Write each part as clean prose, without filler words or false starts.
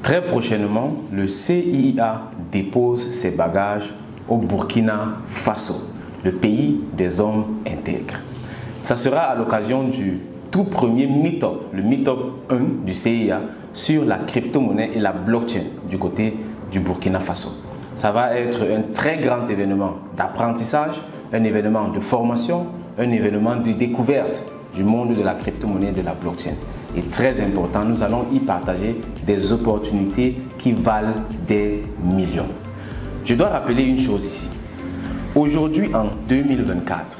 Très prochainement, le CIIA dépose ses bagages au Burkina Faso, le pays des hommes intègres. Ça sera à l'occasion du tout premier meet-up, le meet-up 1 du CIIA sur la crypto-monnaie et la blockchain du côté du Burkina Faso. Ça va être un très grand événement d'apprentissage, un événement de formation, un événement de découverte du monde de la crypto-monnaie et de la blockchain. Et très important, nous allons y partager des opportunités qui valent des millions. Je dois rappeler une chose ici. Aujourd'hui, en 2024,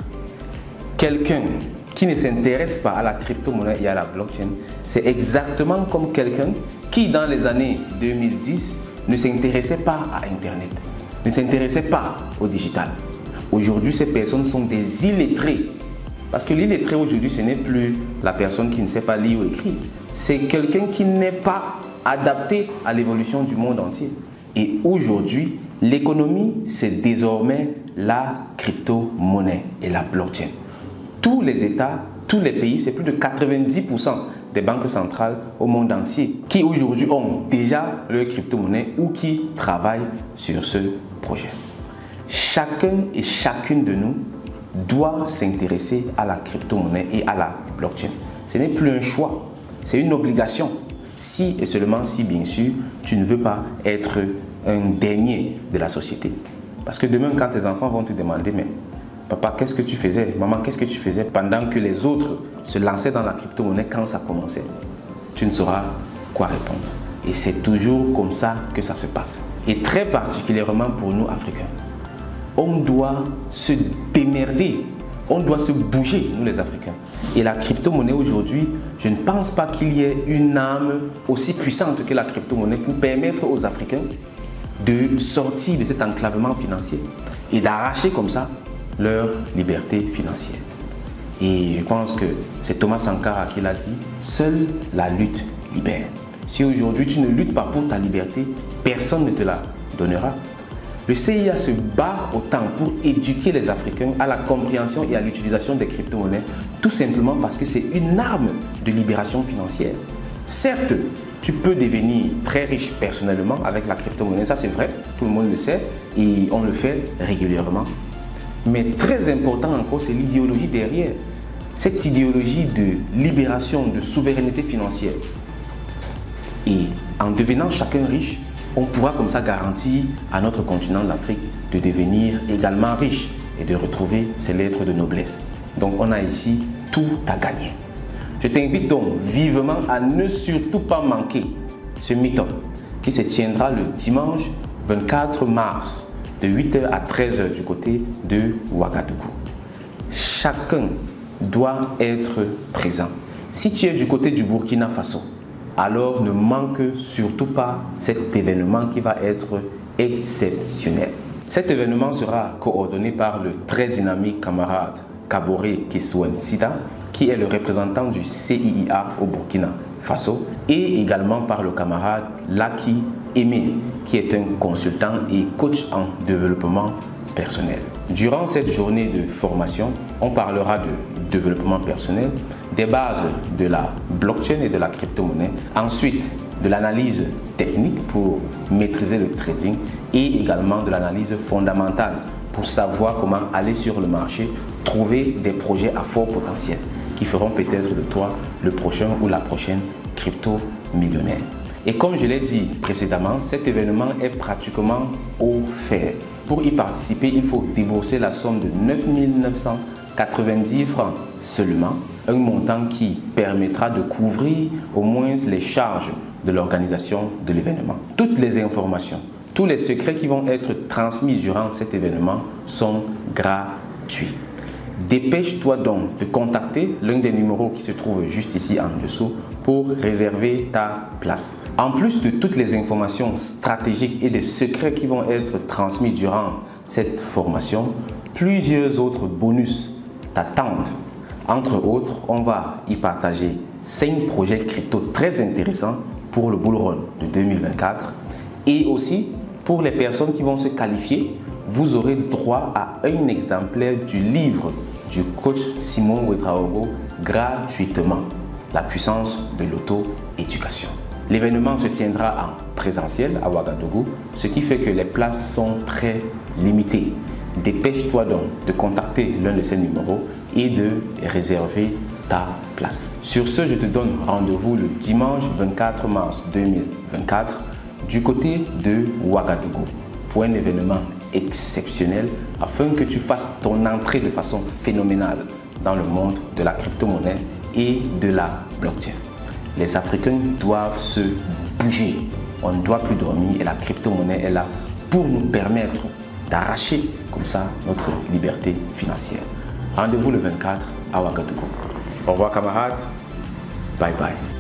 quelqu'un qui ne s'intéresse pas à la crypto-monnaie et à la blockchain, c'est exactement comme quelqu'un qui, dans les années 2010, ne s'intéressait pas à Internet, ne s'intéressait pas au digital. Aujourd'hui, ces personnes sont des illettrés. Parce que l'illettré aujourd'hui, ce n'est plus la personne qui ne sait pas lire ou écrire. C'est quelqu'un qui n'est pas adapté à l'évolution du monde entier. Et aujourd'hui, l'économie, c'est désormais la crypto-monnaie et la blockchain. Tous les États, tous les pays, c'est plus de 90% des banques centrales au monde entier qui aujourd'hui ont déjà leur crypto-monnaie ou qui travaillent sur ce projet. Chacun et chacune de nous doit s'intéresser à la crypto-monnaie et à la blockchain. Ce n'est plus un choix, c'est une obligation. Si et seulement si, bien sûr, tu ne veux pas être un dernier de la société. Parce que demain, quand tes enfants vont te demander, mais papa, qu'est-ce que tu faisais? Maman, qu'est-ce que tu faisais pendant que les autres se lançaient dans la crypto-monnaie quand ça commençait? Tu ne sauras quoi répondre. Et c'est toujours comme ça que ça se passe. Et très particulièrement pour nous, Africains. On doit se démerder, on doit se bouger, nous les Africains. Et la crypto-monnaie aujourd'hui, je ne pense pas qu'il y ait une âme aussi puissante que la crypto-monnaie pour permettre aux Africains de sortir de cet enclavement financier et d'arracher comme ça leur liberté financière. Et je pense que c'est Thomas Sankara qui l'a dit, seule la lutte libère. Si aujourd'hui tu ne luttes pas pour ta liberté, personne ne te la donnera. Le CIIA se bat autant pour éduquer les Africains à la compréhension et à l'utilisation des crypto-monnaies, tout simplement parce que c'est une arme de libération financière. Certes, tu peux devenir très riche personnellement avec la crypto-monnaie, ça c'est vrai, tout le monde le sait et on le fait régulièrement. Mais très important encore, c'est l'idéologie derrière. Cette idéologie de libération, de souveraineté financière. Et en devenant chacun riche, on pourra comme ça garantir à notre continent, l'Afrique, de devenir également riche et de retrouver ses lettres de noblesse. Donc on a ici tout à gagner. Je t'invite donc vivement à ne surtout pas manquer ce meet-up qui se tiendra le dimanche 24 mars de 8h à 13h du côté de Ouagadougou. Chacun doit être présent. Si tu es du côté du Burkina Faso, alors ne manque surtout pas cet événement qui va être exceptionnel. Cet événement sera coordonné par le très dynamique camarade Kaboré Kisouensida, qui est le représentant du CIIA au Burkina Faso, et également par le camarade Laki Aimé, qui est un consultant et coach en développement personnel. Durant cette journée de formation, on parlera de développement personnel, des bases de la blockchain et de la crypto-monnaie, ensuite de l'analyse technique pour maîtriser le trading et également de l'analyse fondamentale pour savoir comment aller sur le marché, trouver des projets à fort potentiel qui feront peut-être de toi le prochain ou la prochaine crypto-millionnaire. Et comme je l'ai dit précédemment, cet événement est pratiquement offert. Pour y participer, il faut débourser la somme de 9 990 francs seulement, un montant qui permettra de couvrir au moins les charges de l'organisation de l'événement. Toutes les informations, tous les secrets qui vont être transmis durant cet événement sont gratuits. Dépêche-toi donc de contacter l'un des numéros qui se trouve juste ici en dessous pour réserver ta place. En plus de toutes les informations stratégiques et des secrets qui vont être transmis durant cette formation, plusieurs autres bonus t'attendent. Entre autres, on va y partager 5 projets crypto très intéressants pour le bull run de 2024 et aussi pour les personnes qui vont se qualifier, vous aurez droit à un exemplaire du livre du coach Simon Ouedraogo gratuitement, la puissance de l'auto-éducation. L'événement se tiendra en présentiel à Ouagadougou, ce qui fait que les places sont très limitées. Dépêche-toi donc de contacter l'un de ces numéros et de réserver ta place. Sur ce, je te donne rendez-vous le dimanche 24 mars 2024 du côté de Ouagadougou pour un événement exceptionnel afin que tu fasses ton entrée de façon phénoménale dans le monde de la crypto-monnaie et de la blockchain. Les Africains doivent se bouger. On ne doit plus dormir et la crypto-monnaie est là pour nous permettre d'arracher comme ça notre liberté financière. Rendez-vous le 24 à Ouagadougou. Au revoir camarades. Bye bye.